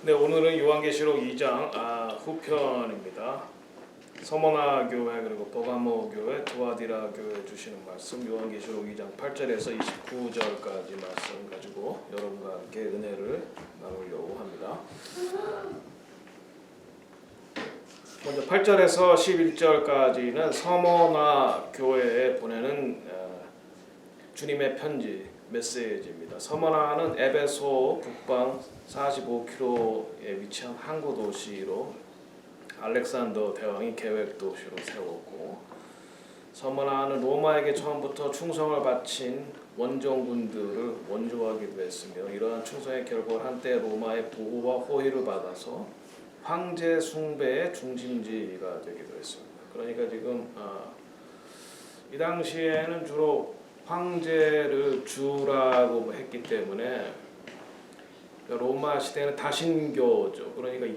네, 오늘은 요한계시록 2장 후편입니다. 서머나 교회 그리고 버가모 교회, 두아디라 교회 주시는 말씀 요한계시록 2장 8절에서 29절까지 말씀 가지고 여러분과 함께 은혜를 나누려고 합니다. 먼저 8절에서 11절까지는 서머나 교회에 보내는 주님의 편지 메시지입니다. 서머나는 에베소 북방 45km에 위치한 항구 도시로 알렉산더 대왕이 계획 도시로 세웠고, 서머나는 로마에게 처음부터 충성을 바친 원정군들을 원조하기도 했으며, 이러한 충성의 결과로 한때 로마의 보호와 호의를 받아서 황제 숭배의 중심지가 되기도 했습니다. 그러니까 지금 이 당시에는 주로 황제를 주라고 했기 때문에 로마 시대는 다신교죠. 그러니까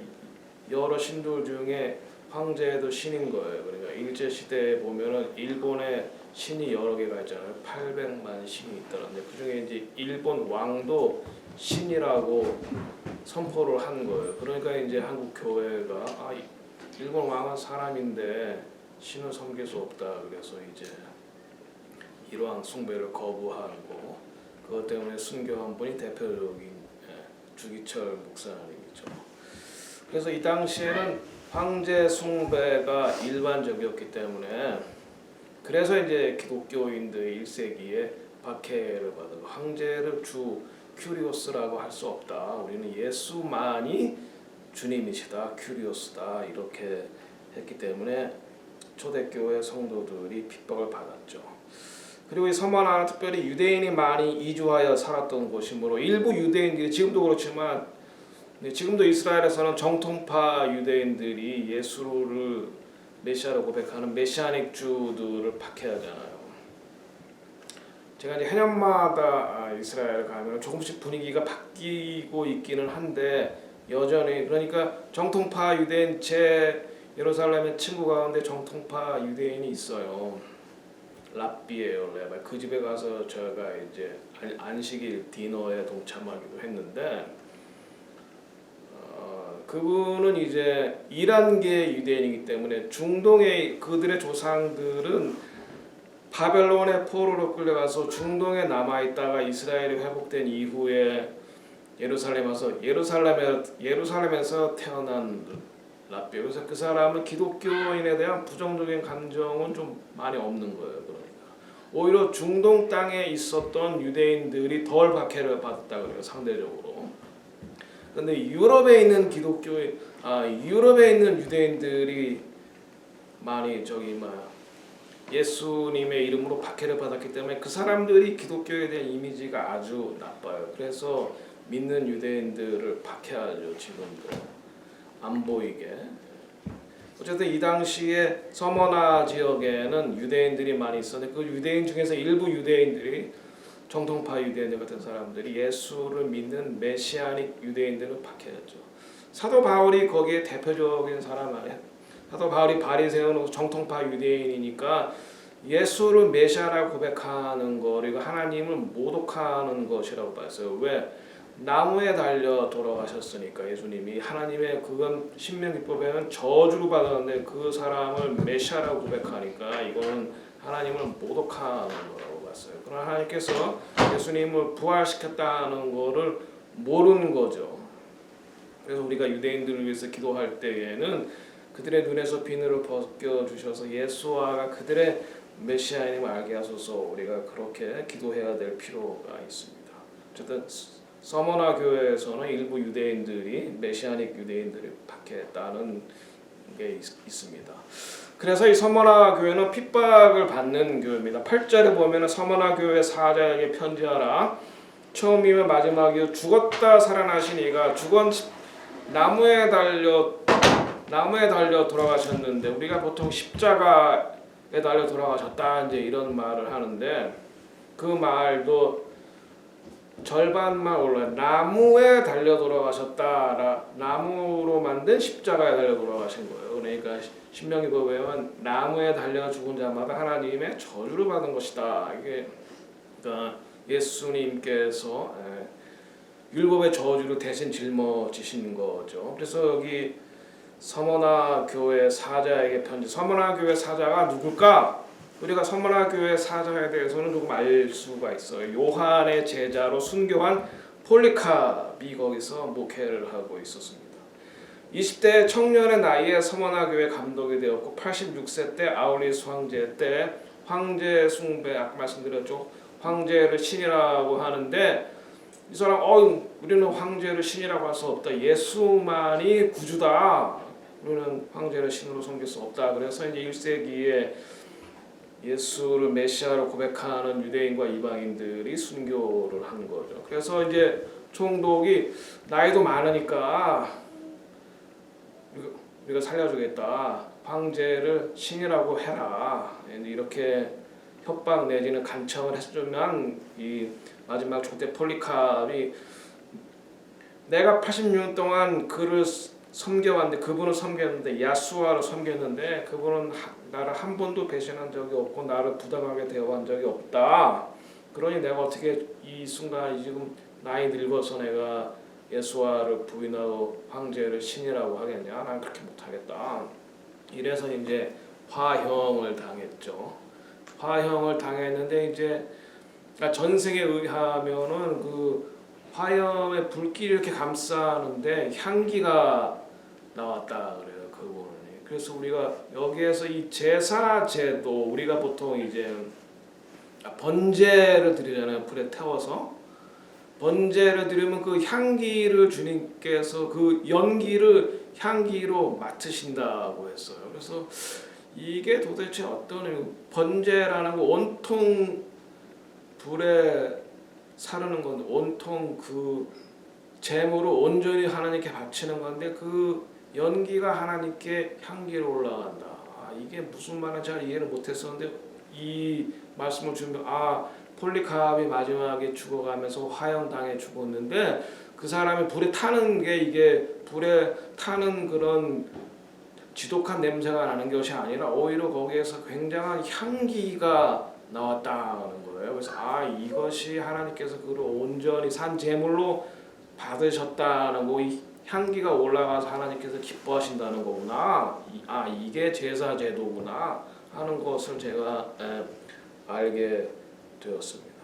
여러 신들 중에 황제도 신인 거예요. 그러니까 일제 시대에 보면은 일본에 신이 여러 개가 있잖아요. 800만 신이 있다는데 그 중에 이제 일본 왕도 신이라고 선포를 한 거예요. 그러니까 이제 한국 교회가 일본 왕은 사람인데 신을 섬길 수 없다. 그래서 이제 이러한 숭배를 거부하고, 그것 때문에 순교한 분이 대표적인 주기철 목사님이죠. 그래서 이 당시에는 황제 숭배가 일반적이었기 때문에, 그래서 이제 기독교인들 1세기에 박해를 받은, 황제를 주 큐리오스라고 할 수 없다. 우리는 예수만이 주님이시다, 큐리오스다, 이렇게 했기 때문에 초대교회 성도들이 핍박을 받았죠. 그리고 이 서머나는 특별히 유대인이 많이 이주하여 살았던 곳이므로 일부 유대인들이, 지금도 그렇지만 지금도 이스라엘에서는 정통파 유대인들이 예수를 메시아로 고백하는 메시아닉 주들을 박해하잖아요. 제가 이제 해년마다 이스라엘 가면 조금씩 분위기가 바뀌고 있기는 한데, 여전히 그러니까 정통파 유대인, 제 예루살렘의 친구 가운데 정통파 유대인이 있어요. 랍비예요, 레바. 그 집에 가서 제가 이제 안식일 디너에 동참하기도 했는데, 그분은 이제 이란계 유대인이기 때문에 중동의 그들의 조상들은 바벨론의 포로로 끌려가서 중동에 남아 있다가 이스라엘이 회복된 이후에 예루살렘에서 태어난 랍비. 그래서 그 사람은 기독교인에 대한 부정적인 감정은 좀 많이 없는 거예요. 그러니까 오히려 중동 땅에 있었던 유대인들이 덜 박해를 받았다 그래요, 상대적으로. 그런데 유럽에 있는 유럽에 있는 유대인들이 많이 예수님의 이름으로 박해를 받았기 때문에 그 사람들이 기독교에 대한 이미지가 아주 나빠요. 그래서 믿는 유대인들을 박해하죠. 지금도 안 보이게. 어쨌든 이 당시에 서머나 지역에는 유대인들이 많이 있었는데, 그 유대인 중에서 일부 유대인들이, 정통파 유대인들 같은 사람들이 예수를 믿는 메시아닉 유대인들을 박해했죠. 사도 바울이 거기에 대표적인 사람 아니에요. 사도 바울이 바리새인 정통파 유대인이니까 예수를 메시아라고 고백하는 거, 그리고 하나님을 모독하는 것이라고 봤어요. 왜? 나무에 달려 돌아가셨으니까. 예수님이 하나님의, 그건 신명기법에는 저주를 받았는데 그 사람을 메시아라고 고백하니까 이거는 하나님을 모독하는 거라고 봤어요. 그러나 하나님께서 예수님을 부활시켰다는 거를 모르는 거죠. 그래서 우리가 유대인들을 위해서 기도할 때에는 그들의 눈에서 비늘을 벗겨 주셔서 예수와가 그들의 메시아임을 알게 하소서, 우리가 그렇게 기도해야 될 필요가 있습니다. 어쨌든 서머나 교회에서는 일부 유대인들이 메시아닉 유대인들을 박해했다는 게 있습니다. 그래서 이 서머나 교회는 핍박을 받는 교회입니다. 8절에 보면 서머나 교회 사자에게 편지하라. 처음이며 마지막이요 죽었다 살아나신 이가 나무에 달려 돌아가셨는데, 우리가 보통 십자가에 달려 돌아가셨다 이제 이런 말을 하는데, 그 말도 절반만 올라요. 나무에 달려 돌아가셨다. 나무로 만든 십자가에 달려 돌아가신 거예요. 그러니까 신명기법에 보면 나무에 달려 죽은 자마다 하나님의 저주를 받은 것이다. 이게 그러니까 예수님께서 율법의 저주를 대신 짊어지신 거죠. 그래서 여기 서머나 교회 사자에게 편지. 서머나 교회 사자가 누굴까? 우리가 서머나 교회 사자에 대해서는 조금 알 수가 있어요. 요한의 제자로 순교한 폴리카비 거기서 목회를 하고 있었습니다. 20대 청년의 나이에 서머나 교회 감독이 되었고 86세 때 아울리스 황제 때 황제 숭배, 아까 말씀드렸죠. 황제를 신이라고 하는데 이 사람 우리는 황제를 신이라고 할 수 없다. 예수만이 구주다. 우리는 황제를 신으로 섬길 수 없다. 그래서 이제 1세기에 예수를 메시아로 고백하는 유대인과 이방인들이 순교를 한 거죠. 그래서 이제 총독이 나이도 많으니까 우리가 살려주겠다. 황제를 신이라고 해라. 이렇게 협박 내지는 간청을 했으면 이 마지막 총대 폴리카비 내가 86년 동안 그를 섬겨왔는데 그분을 섬겼는데 야수아를 섬겼는데 그분은 나를 한 번도 배신한 적이 없고 나를 부당하게 대우한 적이 없다. 그러니 내가 어떻게 이 순간 지금 나이 늙어서 내가 예수아를 부인하고 황제를 신이라고 하겠냐? 난 그렇게 못하겠다. 이래서 이제 화형을 당했죠. 화형을 당했는데 이제 전생에 의하면은 그 화염에 불길이 이렇게 감싸는데 향기가 나왔다 그래요. 그분이. 그래서 우리가 여기에서 이 제사 제도 우리가 보통 이제 번제를 드리잖아요. 불에 태워서 번제를 드리면 그 향기를 주님께서 그 연기를 향기로 맡으신다고 했어요. 그래서 이게 도대체 어떤 번제라는 거 온통 불에 사르는 건데 온통 그 제물을 온전히 하나님께 바치는 건데 그 연기가 하나님께 향기로 올라간다. 이게 무슨 말인지 잘 이해를 못했었는데 이 말씀을 주면 폴리카비 마지막에 죽어가면서 화형당해 죽었는데 그 사람이 불에 타는 게 이게 불에 타는 그런 지독한 냄새가 나는 것이 아니라 오히려 거기에서 굉장한 향기가 나왔다는 거예요. 그래서 이것이 하나님께서 그를 온전히 산 제물로 받으셨다는 거, 이 향기가 올라가서 하나님께서 기뻐하신다는 거구나. 이게 제사 제도구나 하는 것을 제가 알게 되었습니다.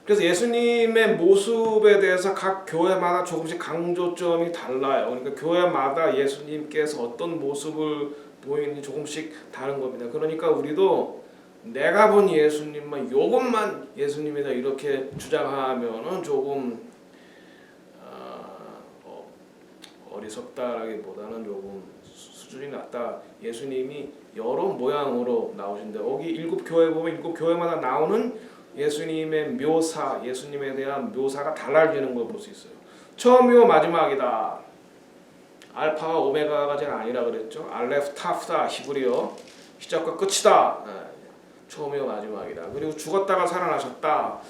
그래서 예수님의 모습에 대해서 각 교회마다 조금씩 강조점이 달라요. 그러니까 교회마다 예수님께서 어떤 모습을 보이는지 조금씩 다른 겁니다. 그러니까 우리도 내가 본 예수님만 이것만 예수님이다 이렇게 주장하면은 조금 어리석다라기보다는 조금 수준이 낮다. 예수님이 여러 모양으로 나오신데 여기 일곱 교회 보면 일곱 교회마다 나오는 예수님의 묘사, 예수님에 대한 묘사가 달라지는 걸 볼 수 있어요. 처음이요 마지막이다. 알파와 오메가가 제가 아니라 그랬죠. 알레프 타프다 히브리어 시작과 끝이다. 처음이요 마지막이다. 그리고 죽었다가 살아나셨다.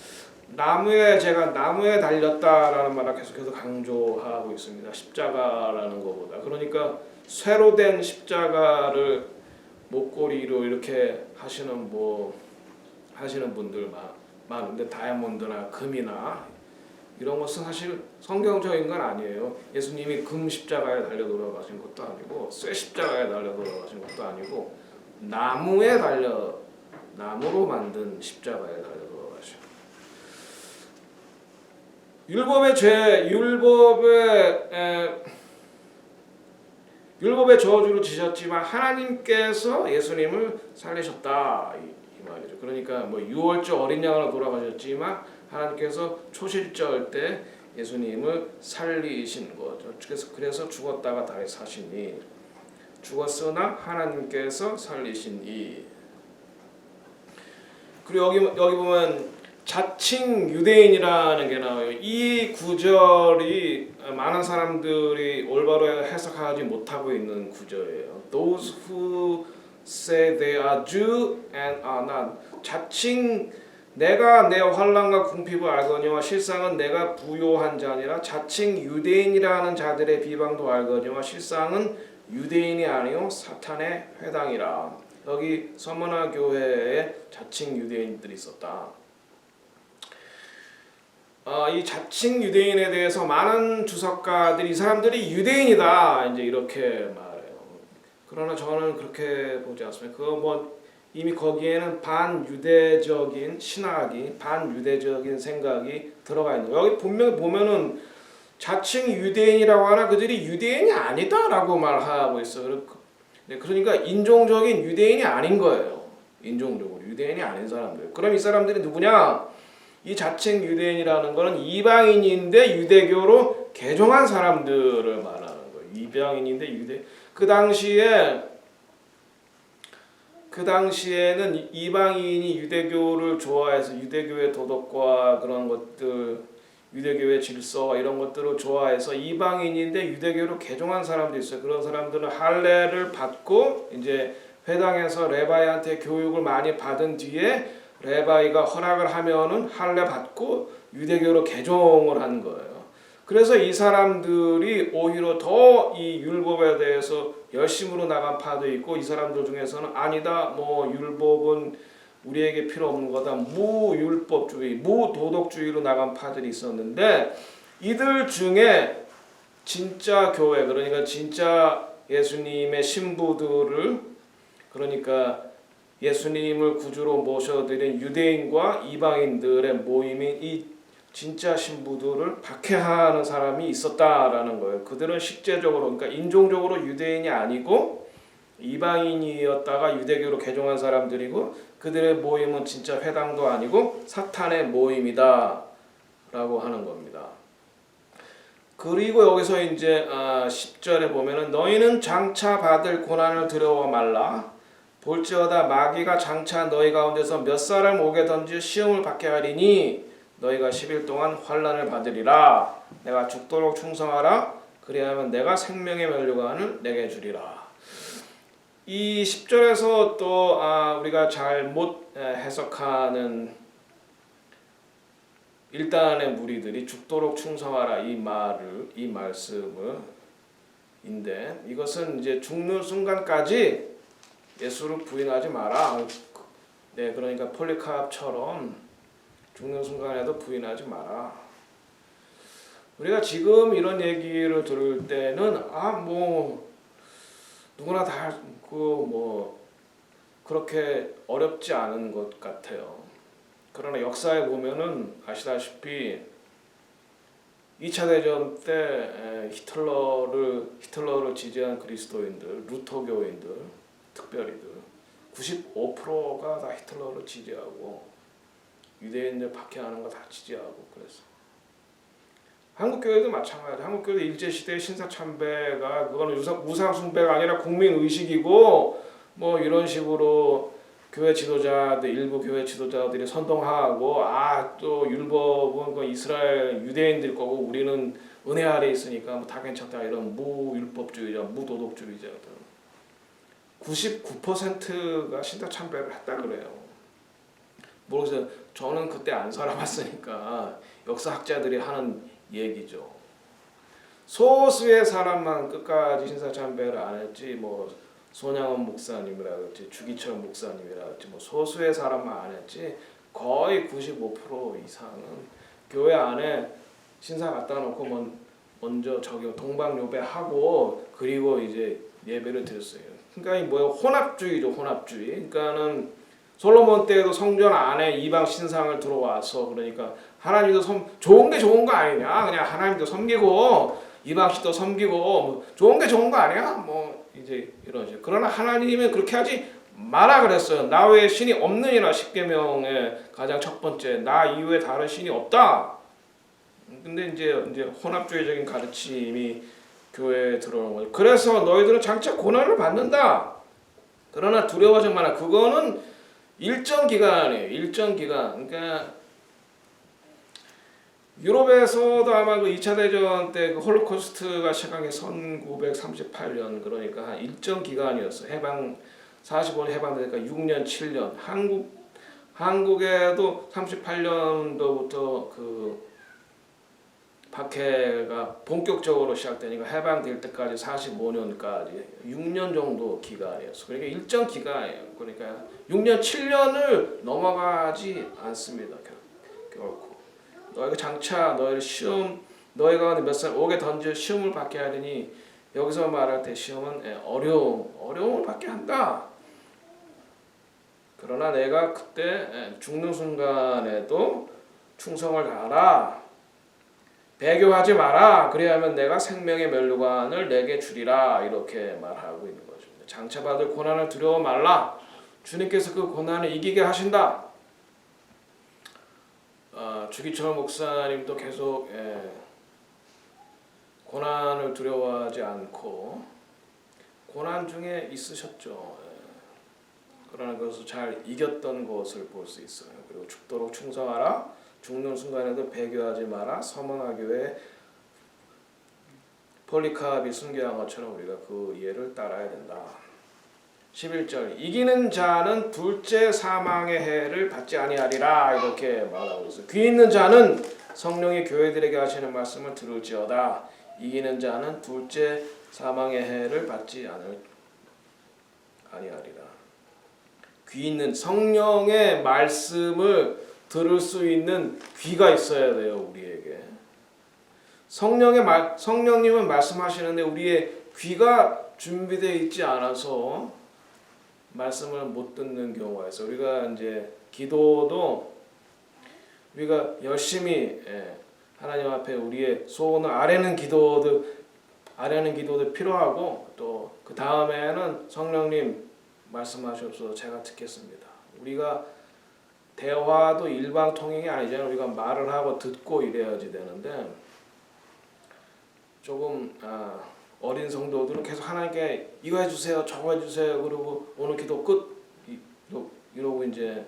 제가 나무에 달렸다라는 말을 계속해서 강조하고 있습니다. 십자가라는 것보다. 그러니까 쇠로 된 십자가를 목걸이로 이렇게 하시는 분들 많은데 다이아몬드나 금이나 이런 것은 사실 성경적인 건 아니에요. 예수님이 금 십자가에 달려 돌아가신 것도 아니고 쇠 십자가에 달려 돌아가신 것도 아니고 나무로 만든 십자가에 달려 돌아가셔. 율법의 저주를 지셨지만 하나님께서 예수님을 살리셨다 이 말이죠. 그러니까 유월절 어린 양으로 돌아가셨지만 하나님께서 초실절 때 예수님을 살리신 거죠. 그래서 죽었다가 다시 사시니 죽었으나 하나님께서 살리시니. 그리고 여기 보면 자칭 유대인이라는 게 나와요. 이 구절이 많은 사람들이 올바로 해석하지 못하고 있는 구절이에요. Those who say they are Jew and are not. 자칭 내가 내 환난과 궁핍을 알거니와 실상은 내가 부요한 자니라. 자칭 유대인이라는 자들의 비방도 알거니와 실상은 유대인이 아니요 사탄의 회당이라. 여기 서머나 교회에 자칭 유대인들이 있었다. 이 자칭 유대인에 대해서 많은 주석가들이 이 사람들이 유대인이다 이제 이렇게 말해요. 그러나 저는 그렇게 보지 않습니다. 그거 뭐 이미 거기에는 반유대적인 신학이 반유대적인 생각이 들어가 있는 거예요. 여기 분명히 보면은 자칭 유대인이라고 하나 그들이 유대인이 아니다라고 말하고 있어요. 그러니까 인종적인 유대인이 아닌 거예요. 인종적으로 유대인이 아닌 사람들. 그럼 이 사람들이 누구냐? 이 자칭 유대인이라는 것은 이방인인데 유대교로 개종한 사람들을 말하는 거예요. 이방인인데 그 당시에는 이방인이 유대교를 좋아해서 유대교의 도덕과 그런 것들, 유대교의 질서와 이런 것들을 좋아해서 이방인인데 유대교로 개종한 사람도 있어요. 그런 사람들은 할례를 받고 이제 회당에서 레바이한테 교육을 많이 받은 뒤에 레바이가 허락을 하면은 할례 받고 유대교로 개종을 한 거예요. 그래서 이 사람들이 오히려 더 이 율법에 대해서 열심으로 나간 파도 있고 이 사람들 중에서는 아니다 뭐 율법은 우리에게 필요 없는 거다 무율법주의 무도덕주의로 나간 파들이 있었는데 이들 중에 진짜 교회 그러니까 진짜 예수님의 신부들을 그러니까 예수님을 구주로 모셔드린 유대인과 이방인들의 모임인 이 진짜 신부들을 박해하는 사람이 있었다라는 거예요. 그들은 실제적으로 그러니까 인종적으로 유대인이 아니고 이방인이었다가 유대교로 개종한 사람들이고 그들의 모임은 진짜 회당도 아니고 사탄의 모임이다라고 하는 겁니다. 그리고 여기서 이제 10절에 보면은 너희는 장차 받을 고난을 두려워 말라. 볼지어다 마귀가 장차 너희 가운데서 몇 사람 오게 던지 시험을 받게 하리니 너희가 10일 동안 환난을 받으리라. 내가 죽도록 충성하라. 그리하면 내가 생명의 면류관을 내게 주리라. 이 10절에서 또 우리가 잘 못 해석하는 일단의 무리들이 죽도록 충성하라 이 말씀을 인데 이것은 이제 죽는 순간까지 예수를 부인하지 마라. 네, 그러니까 폴리카프처럼 죽는 순간에도 부인하지 마라. 우리가 지금 이런 얘기를 들을 때는 뭐 누구나 다 그렇게 어렵지 않은 것 같아요. 그러나 역사에 보면은 아시다시피 2차 대전 때 히틀러를 지지한 그리스도인들, 루터교인들, 특별히들 95%가 다 히틀러를 지지하고 유대인들 박해하는 거 다 지지하고 그래서 한국 교회도 마찬가지. 한국 교회 일제 시대 신사 참배가 그거는 우상 숭배가 아니라 국민 의식이고 뭐 이런 식으로 일부 교회 지도자들이 선동하고 또 율법은 그 이스라엘 유대인들 거고 우리는 은혜 아래 있으니까 뭐 다 괜찮다 이런 무율법주의자, 무도덕주의자들 99%가 신사 참배를 했다 그래요. 모르겠어요. 저는 그때 안 살아봤으니까 역사학자들이 하는 얘기죠. 소수의 사람만 끝까지 신사 참배를 안 했지 뭐 손양원 목사님이라든지 주기철 목사님이라든지 뭐 소수의 사람만 안 했지 거의 95% 이상은 교회 안에 신사 갖다 놓고 먼저 동방요배 하고 그리고 이제 예배를 드렸어요. 그러니까 이 혼합주의죠, 혼합주의. 그러니까는 솔로몬 때에도 성전 안에 이방 신상을 들어와서 그러니까 하나님도 좋은 게 좋은 거 아니냐? 그냥 하나님도 섬기고 이방 신도 섬기고 좋은 게 좋은 거 아니야? 이제 이러죠. 그러나 하나님은 그렇게 하지 마라 그랬어요. 나 외에 신이 없느니라. 십계명의 가장 첫 번째 나 이외에 다른 신이 없다. 근데 이제 혼합주의적인 가르침이 교회에 들어오는 거죠. 그래서 너희들은 장차 고난을 받는다. 그러나 두려워하지 마라. 그거는 일정 기간이에요. 일정 기간. 그러니까 유럽에서도 아마 그 2차 대전 때 그 홀로코스트가 시작한 게 1938년 그러니까 한 일정 기간이었어요. 45년 해방되니까 6년, 7년. 한국에도 38년도부터 그 박해가 본격적으로 시작되니까 해방될 때까지 45년까지 6년 정도 기간이었어요. 그러니까 일정 기간이에요. 그러니까 6년, 7년을 넘어가지 않습니다. 결코. 너희가 장차 너희를 시험 너희가 몇 살 오게 던져 시험을 받게 하리니 여기서 말할 때 시험은 어려움을 받게 한다. 그러나 내가 그때 죽는 순간에도 충성을 다하라. 배교하지 마라. 그리하면 내가 생명의 면류관을 내게 주리라. 이렇게 말하고 있는 거죠. 장차 받을 고난을 두려워 말라. 주님께서 그 고난을 이기게 하신다. 주기철 목사님도 계속 고난을 두려워하지 않고 고난 중에 있으셨죠. 그러나 그것을 잘 이겼던 것을 볼 수 있어요. 그리고 죽도록 충성하라. 죽는 순간에도 배교하지 마라. 서문화교회 폴리카비 순교한 것처럼 우리가 그 예를 따라야 된다. 11절 이기는 자는 둘째 사망의 해를 받지 아니하리라. 이렇게 말하고 있어요. 귀 있는 자는 성령이 교회들에게 하시는 말씀을 들을지어다. 이기는 자는 둘째 사망의 해를 받지 아니하리라. 귀 있는 성령의 말씀을 들을 수 있는 귀가 있어야 돼요. 우리에게 성령님은 말씀하시는데 우리의 귀가 준비되어 있지 않아서 말씀을 못 듣는 경우가 있어요. 우리가 이제 기도도 우리가 열심히 하나님 앞에 우리의 소원을 아뢰는 기도도 필요하고 또 그 다음에는 성령님 말씀하시옵소서 제가 듣겠습니다. 우리가 대화도 일방통행이 아니잖아요. 우리가 말을 하고 듣고 이래야지 되는데 조금 어린 성도들은 계속 하나님께 이거 해주세요, 저거 해주세요. 그리고 오늘 기도 끝 이러고 이제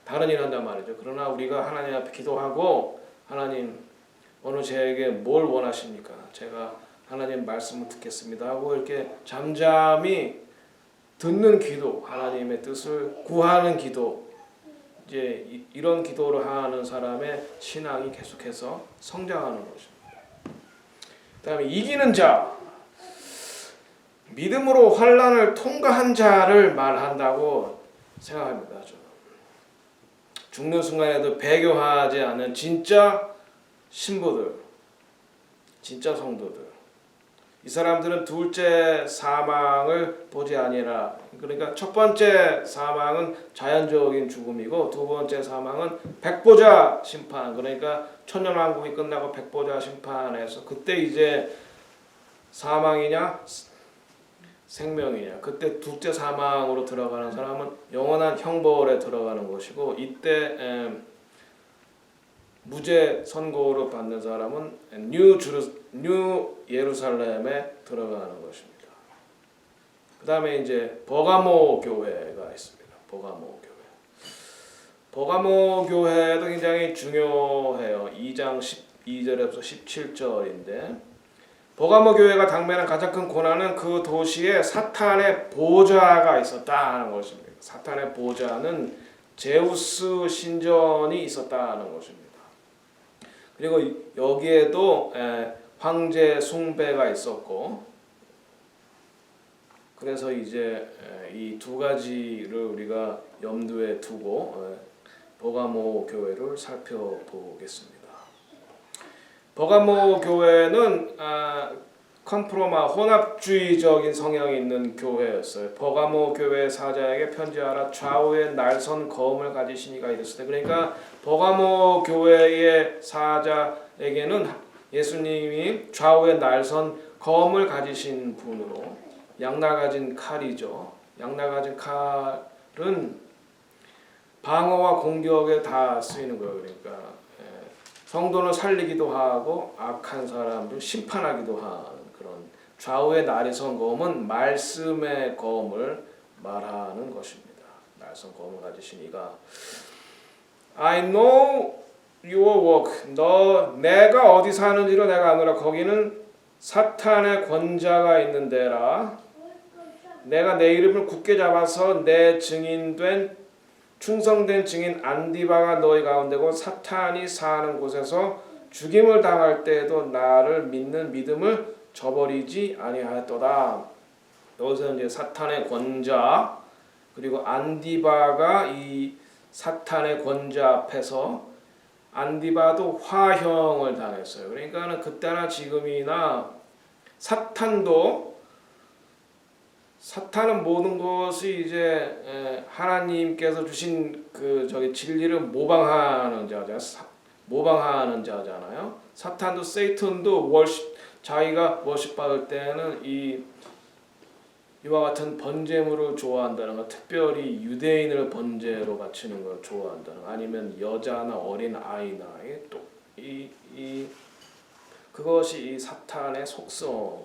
다른 일 한단 말이죠. 그러나 우리가 하나님 앞에 기도하고 하나님 오늘 저에게 뭘 원하십니까? 제가 하나님 말씀을 듣겠습니다 하고 이렇게 잠잠히 듣는 기도, 하나님의 뜻을 구하는 기도, 이제 이런 기도를 하는 사람의 신앙이 계속해서 성장하는 것입니다. 그다음에 이기는 자, 믿음으로 환난을 통과한 자를 말한다고 생각합니다. 저는. 죽는 순간에도 배교하지 않은 진짜 신부들, 진짜 성도들. 이 사람들은 둘째 사망을 보지 아니라, 그러니까 첫 번째 사망은 자연적인 죽음이고 두 번째 사망은 백보자 심판, 그러니까 천년왕국이 끝나고 백보자 심판에서 그때 이제 사망이냐 생명이냐, 그때 둘째 사망으로 들어가는 사람은 영원한 형벌에 들어가는 것이고 이때 무죄 선고를 받는 사람은 뉴 예루살렘에 들어가는 것입니다. 그 다음에 이제 버가모 교회가 있습니다. 버가모 교회도 굉장히 중요해요. 2장 12절에서 17절인데 버가모 교회가 당면한 가장 큰 고난은 그 도시에 사탄의 보좌가 있었다는 것입니다. 사탄의 보좌는 제우스 신전이 있었다는 것입니다. 그리고 여기에도 황제 숭배가 있었고, 그래서 이제 이 두 가지를 우리가 염두에 두고 버가모 교회를 살펴보겠습니다. 버가모 교회는 컴프로마 혼합주의적인 성향이 있는 교회였어요. 버가모 교회 사자에게 편지하라. 좌우에 날선 검을 가지신 이가 이르시되, 그러니까 버가모 교회의 사자에게는 예수님이 좌우에 날선 검을 가지신 분으로, 양날가진 칼이죠. 양날가진 칼은 방어와 공격에 다 쓰이는 거예요. 그러니까 성도는 살리기도 하고 악한 사람들 심판하기도 하는 그런 좌우의 날선 검은 말씀의 검을 말하는 것입니다. 날선 검을 가지신 이가 I know your work. 내가 어디 사는지를 내가 아노라. 거기는 사탄의 권자가 있는 데라. 내가 내 이름을 굳게 잡아서 내 증인된 충성된 증인 안디바가 너희 가운데고 사탄이 사는 곳에서 죽임을 당할 때에도 나를 믿는 믿음을 저버리지 아니하였도다. 여기서 이제 사탄의 권자 그리고 안디바가 이 사탄의 권자 앞에서 안디바도 화형을 당했어요. 그러니까는 그때나 지금이나 사탄은 모든 것이 이제 하나님께서 주신 그 진리를 모방하는 자잖아요. 사탄도 세이턴도 자기가 워십 받을 때는 이와 같은 번제물을 좋아한다는 것, 특별히 유대인을 번제로 바치는 걸 좋아한다는 것, 아니면 여자나 어린 아이나 그것이 이 사탄의 속성입니다.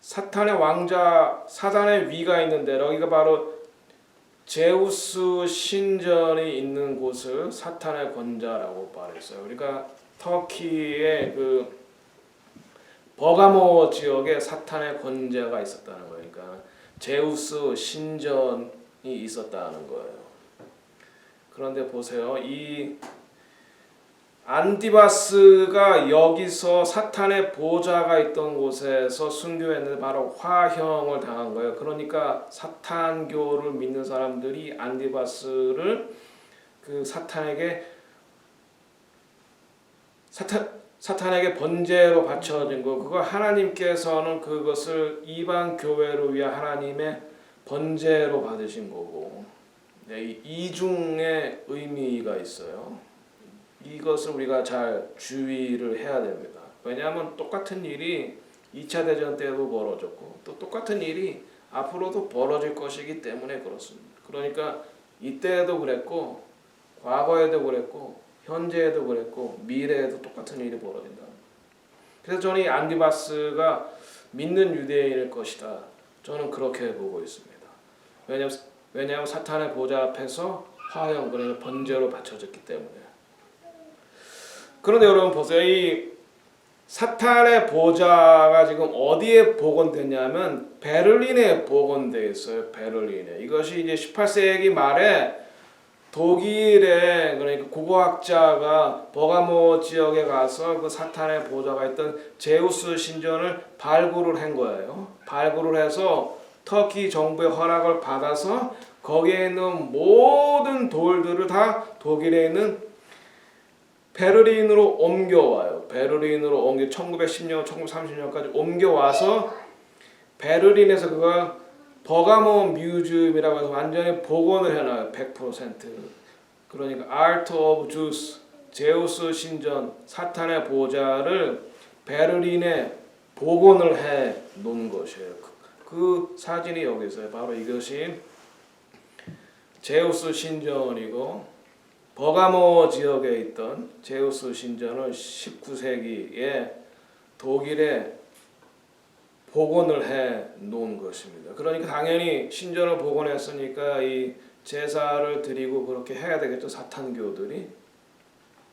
사탄의 왕자 사단의 위가 있는데 여기가 바로 제우스 신전이 있는 곳을 사탄의 권자라고 말했어요. 그러니까 터키의 그 버가모 지역에 사탄의 권자가 있었다는 거예요. 그러니까 제우스 신전이 있었다는 거예요. 그런데 보세요. 이 안디바스가 여기서 사탄의 보좌가 있던 곳에서 순교했는데 바로 화형을 당한 거예요. 그러니까 사탄교를 믿는 사람들이 안디바스를 그 사탄에게 번제로 바쳐진 거, 그거 하나님께서는 그것을 이방 교회를 위한 하나님의 번제로 받으신 거고, 네, 이중의 의미가 있어요. 이것을 우리가 잘 주의를 해야 됩니다. 왜냐하면 똑같은 일이 2차 대전 때도 벌어졌고 또 똑같은 일이 앞으로도 벌어질 것이기 때문에 그렇습니다. 그러니까 이때에도 그랬고 과거에도 그랬고 현재에도 그랬고 미래에도 똑같은 일이 벌어진다. 그래서 저는 이 안디바스가 믿는 유대인일 것이다. 저는 그렇게 보고 있습니다. 왜냐하면 사탄의 보좌 앞에서 화형, 그러니까 번제로 바쳐졌기 때문에. 그런데 여러분 보세요. 이 사탄의 보좌가 지금 어디에 복원됐냐면 베를린에 복원되어 있어요. 베를린에. 이것이 이제 18세기 말에 독일의 그러니까 고고학자가 버가모 지역에 가서 그 사탄의 보좌가 있던 제우스 신전을 발굴을 한 거예요. 발굴을 해서 터키 정부의 허락을 받아서 거기에 있는 모든 돌들을 다 독일에 있는 베를린으로 옮겨와요. 베를린으로 1910년, 1930년까지 옮겨와서 베를린에서 그걸 버가모 뮤지엄이라고 해서 완전히 복원을 해놔요. 100%. 그러니까 Art of Zeus, 제우스 신전, 사탄의 보좌를 베를린에 복원을 해 놓은 것이에요. 그 사진이 여기 있어요. 바로 이것이 제우스 신전이고 버가모 지역에 있던 제우스 신전을 19세기에 독일에 복원을 해 놓은 것입니다. 그러니까 당연히 신전을 복원했으니까 이 제사를 드리고 그렇게 해야 되겠죠. 사탄교들이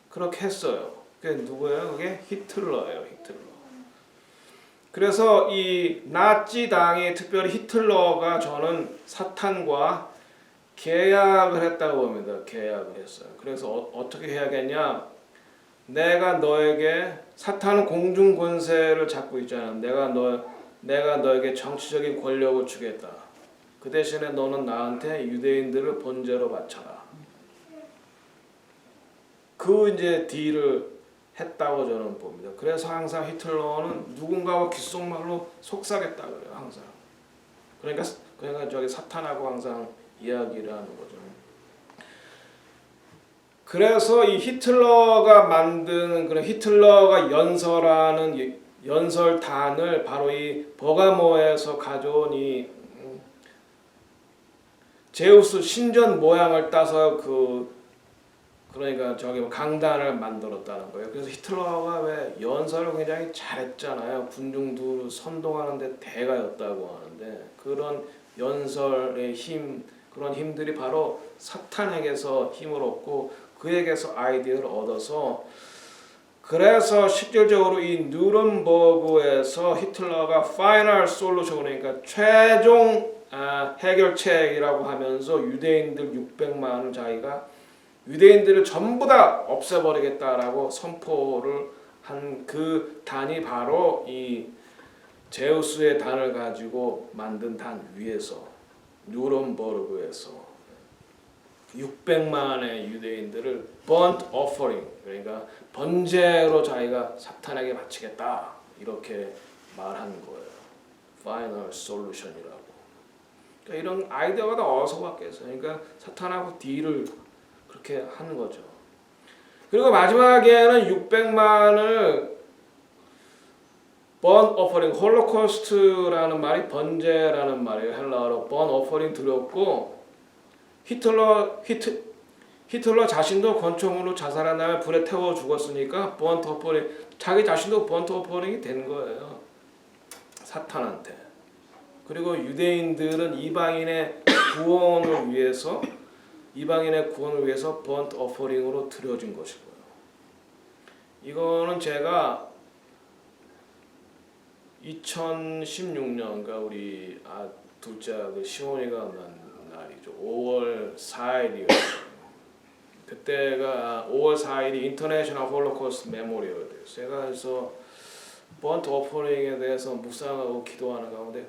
그렇게 했어요. 그게 누구예요? 그게 히틀러예요. 히틀러. 그래서 이 나치 당이 특별히 히틀러가 저는 사탄과 계약을 했다고 봅니다. 계약을 했어요. 그래서 어떻게 해야겠냐? 내가 너에게 사탄은 공중 권세를 잡고 있잖아. 내가 너에게 정치적인 권력을 주겠다. 그 대신에 너는 나한테 유대인들을 번제로 바쳐라. 그 이제 딜을 했다고 저는 봅니다. 그래서 항상 히틀러는 누군가와 귓속말로 속삭였다 그래요. 항상. 그러니까 저기 사탄하고 항상 이야기를 하는 거죠. 그래서 이 히틀러가 만든 그런 히틀러가 연설하는 연설단을 바로 이 버가모에서 가져온 이 제우스 신전 모양을 따서 그러니까 저기 강단을 만들었다는 거예요. 그래서 히틀러가 왜 연설을 굉장히 잘했잖아요. 군중들을 선동하는데 대가였다고 하는데 그런 연설의 힘, 그런 힘들이 바로 사탄에게서 힘을 얻고 그에게서 아이디어를 얻어서 그래서 실질적으로 이 누른버그에서 히틀러가 파이널 솔루션 그러니까 최종 해결책이라고 하면서 유대인들 600만을 자기가 유대인들을 전부 다 없애버리겠다라고 선포를 한 그 단이 바로 이 제우스의 단을 가지고 만든 단 위에서 누른버그에서 600만의 유대인들을 burnt offering, 그러니까 번제로 자기가 사탄에게 바치겠다 이렇게 말한 거예요. Final solution이라고. 그러니까 이런 아이디어가 다 어디서 왔겠어요? 그러니까 사탄하고 딜을 그렇게 하는 거죠. 그리고 마지막에는 600만을 burnt offering, 홀로코스트라는 말이 번제라는 말이에요. 헬라어로 burnt offering 드렸고, 히틀러 자신도 권총으로 자살한 다음에 불에 태워 죽었으니까 burnt offering, 자기 자신도 burnt offering이 된 거예요. 사탄한테. 그리고 유대인들은 이방인의 구원을 위해서 burnt offering으로 드려진 것이고요. 이거는 제가 2016년, 그러니까 우리 둘째 아들 시온이가 난 날이죠. 5월 4일이요. 그때가 5월 4일이 인터내셔널 홀로코스트 메모리얼이에요. 제가 그래서 번트 오퍼링에 대해서 묵상하고 기도하는 가운데,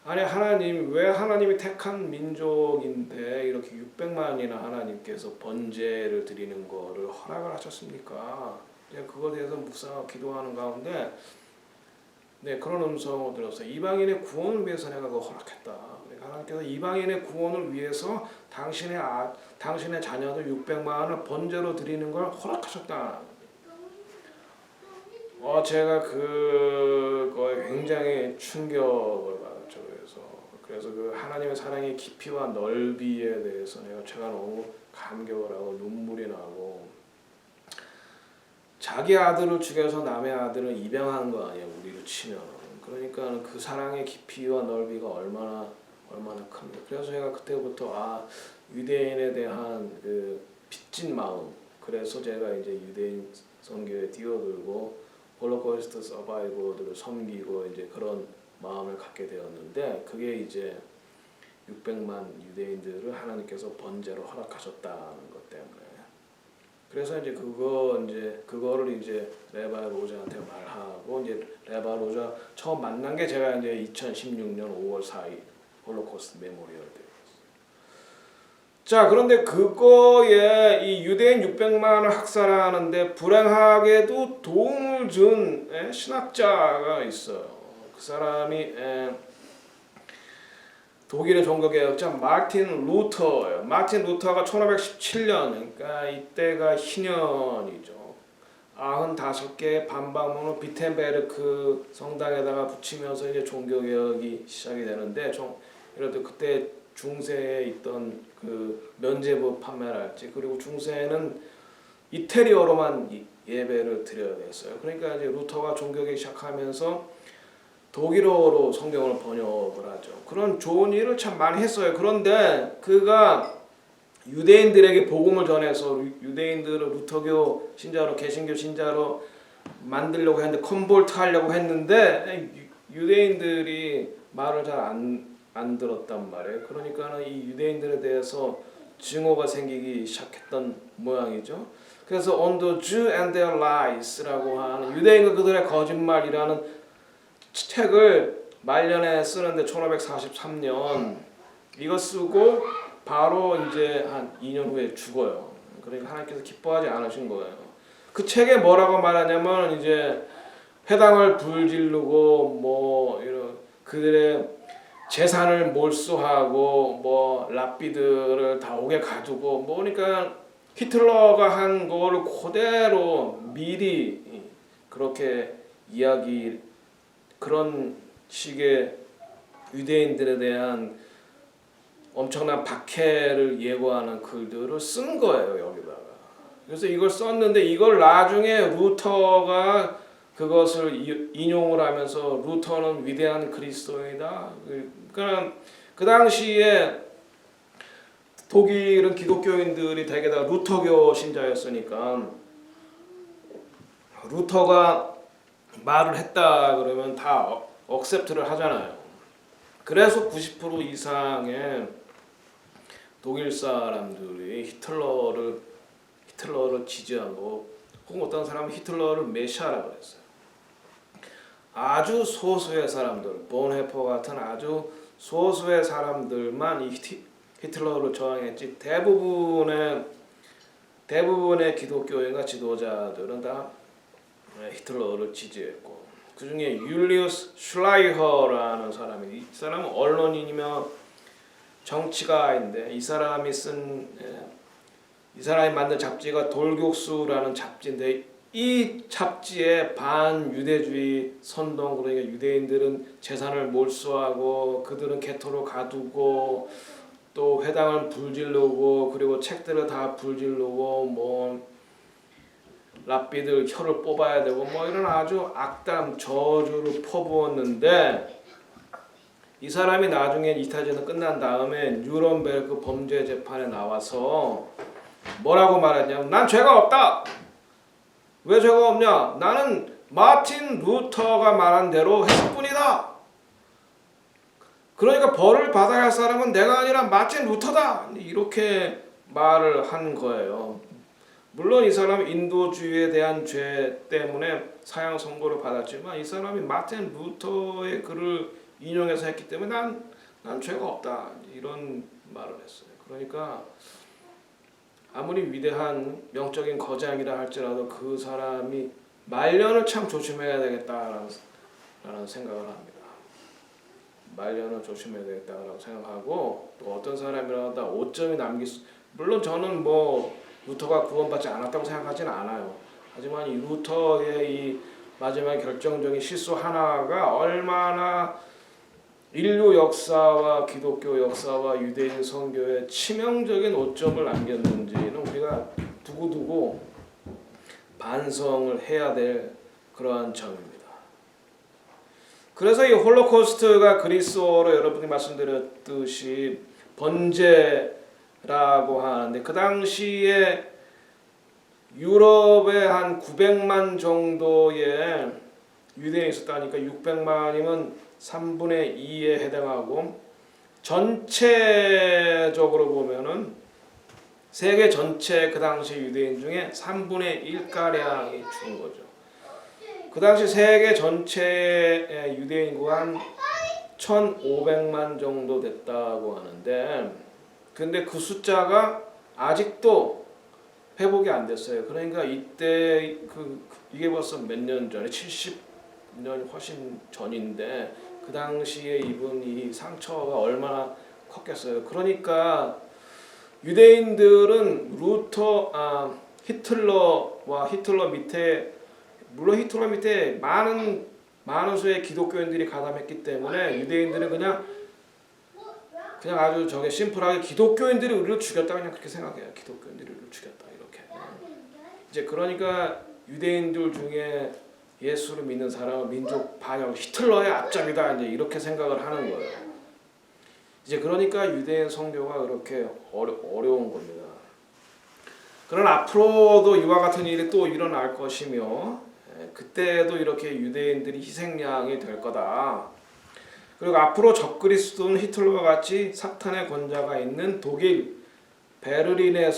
아니 하나님, 왜 하나님이 택한 민족인데 이렇게 600만이나 하나님께서 번제를 드리는 거를 허락을 하셨습니까? 그거에 대해서 묵상하고 기도하는 가운데 그런 음성을 들었어요. 이방인의 구원을 위해서 내가 그거 허락했다. 그러니까 하나님께서 이방인의 구원을 위해서 당신의 자녀들 600만을 번제로 드리는 걸 허락하셨다. 제가 그거에 굉장히 충격을 받았죠. 그래서 그 하나님의 사랑의 깊이와 넓이에 대해서 제가 너무 감격을 하고 눈물이 나고, 자기 아들을 죽여서 남의 아들을 입양한 거 아니야, 우리로 치면. 그러니까 그 사랑의 깊이와 넓이가 얼마나 큽니다. 그래서 제가 그때부터 유대인에 대한 그 빚진 마음, 그래서 제가 이제 유대인 선교에 뛰어들고 홀로코스트 서바이버들을 섬기고 이제 그런 마음을 갖게 되었는데, 그게 이제 600만 유대인들을 하나님께서 번제로 허락하셨다는 것 때문에. 그래서 이제 그거를 이제 레바이 로자한테 말하고, 이제 레바이 로자 처음 만난 게 제가 이제 2016년 5월 4일 홀로코스트 메모리얼 때. 자, 그런데 그거에 이 유대인 600만을 학살하는데 불행하게도 도움을 준 신학자가 있어요. 그 사람이 독일의 종교개혁자 마틴 루터예요. 마틴 루터가 1517년, 그러니까 이때가 희년이죠. 95개의 반박문을 비텐베르크 성당에다가 붙이면서 이제 종교개혁이 시작이 되는데, 예를 그때 중세에 있던 그 면죄부 판매를 할지, 그리고 중세에는 이태리어로만 예배를 드려야 됐어요. 그러니까 이제 루터가 종교개혁 시작하면서 독일어로 성경을 번역을 하죠. 그런 좋은 일을 참 많이 했어요. 그런데 그가 유대인들에게 복음을 전해서 유대인들을 루터교 신자로, 개신교 신자로 만들려고 했는데, 컨볼트 하려고 했는데 유대인들이 말을 잘 안 들었단 말이에요. 그러니까는 이 유대인들에 대해서 증오가 생기기 시작했던 모양이죠. 그래서 On the Jew and Their Lies라고 하는 유대인과 그들의 거짓말이라는 책을 말년에 쓰는데 1543년 이거 쓰고 바로 이제 한 2년 후에 죽어요. 그러니까 하나님께서 기뻐하지 않으신 거예요. 그 책에 뭐라고 말하냐면, 이제 회당을 불지르고 뭐 이런 그들의 재산을 몰수하고 뭐 랍비들을 다 옥에 가두고, 그러니까 히틀러가 한 거를 그대로 미리 그렇게 그런 식의 유대인들에 대한 엄청난 박해를 예고하는 글들을 쓴 거예요, 여기다가. 그래서 이걸 썼는데, 이걸 나중에 루터가 그것을 인용을 하면서 루터는 위대한 그리스도이다. 그러니까 그 당시에 독일은 기독교인들이 대개 다 루터교 신자였으니까 루터가 말을 했다 그러면 다 억셉트를 하잖아요. 그래서 90% 이상의 독일 사람들이 히틀러를 지지하고, 혹은 어떤 사람은 히틀러를 메시아라고 했어요. 아주 소수의 사람들, 본헤퍼 같은 아주 소수의 사람들만 이 히틀러를 저항했지. 대부분의 기독교인과 지도자들은 다 히틀러를 지지했고, 그 중에 율리우스 슐라이허라는 사람이, 이 사람은 언론인이며 정치가인데, 이 사람이 만든 잡지가 돌격수라는 잡지인데, 이 잡지에 반유대주의 선동, 그러니까 유대인들은 재산을 몰수하고 그들은 개토로 가두고 또 회당을 불질르고 그리고 책들을 다 불질르고 뭐 랍비들 혀를 뽑아야 되고 뭐 이런 아주 악담 저주를 퍼부었는데, 이 사람이 나중에 이타전은 끝난 다음에 뉴런베르크 범죄 재판에 나와서 뭐라고 말했냐면, 난 죄가 없다. 왜 죄가 없냐? 나는 마틴 루터가 말한 대로 했을 뿐이다. 그러니까 벌을 받아야 할 사람은 내가 아니라 마틴 루터다. 이렇게 말을 한 거예요. 물론 이 사람이 인도주의에 대한 죄 때문에 사형 선고를 받았지만, 이 사람이 마틴 루터의 글을 인용해서 했기 때문에 난 죄가 없다. 이런 말을 했어요. 그러니까 아무리 위대한 영적인 거장이라 할지라도 그 사람이 말년을 참 조심해야 되겠다라는 생각을 합니다. 말년을 조심해야 되겠다라고 생각하고, 또 어떤 사람이라도 5점이 물론 저는 뭐 루터가 구원받지 않았다고 생각하지는 않아요. 하지만 이 루터의 이 마지막 결정적인 실수 하나가 얼마나 인류 역사와 기독교 역사와 유대인 선교에 치명적인 오점을 남겼는지는 우리가 두고두고 반성을 해야 될 그러한 점입니다. 그래서 이 홀로코스트가 그리스어로 여러분이 말씀드렸듯이 번제라고 하는데, 그 당시에 유럽에 한 900만 정도의 유대인이 있었다니까 600만이면 3분의 2에 해당하고, 전체적으로 보면은 세계 전체 그 당시 유대인 중에 3분의 1가량이 죽은 거죠. 그 당시 세계 전체의 유대인 인구가 한 1,500만 정도 됐다고 하는데, 근데 그 숫자가 아직도 회복이 안 됐어요. 그러니까 이때 이게 벌써 몇 년 전에 70년 훨씬 전인데, 그 당시에 입은 이 상처가 얼마나 컸겠어요. 그러니까 유대인들은 히틀러 밑에, 물론 히틀러 밑에 많은 수의 기독교인들이 가담했기 때문에 유대인들은 그냥 아주 저게 심플하게 기독교인들이 우리를 죽였다, 그냥 그렇게 생각해요. 기독교인들이 우리를 죽였다, 이렇게. 이제 그러니까 유대인들 중에 예수를 믿는 사람은 민족 반역, 히틀러의 앞잡이다, 이제 이렇게 생각을 하는 거예요. 이제 그러니까 유대인 선교가 그렇게 어려운 겁니다. 그러나 앞으로도 이와 같은 일이 또 일어날 것이며, 그때도 이렇게 유대인들이 희생양이 될 거다. 그리고 앞으로 적그리스도는 히틀러와 같이 사탄의 권자가 있는 독일 베를린에서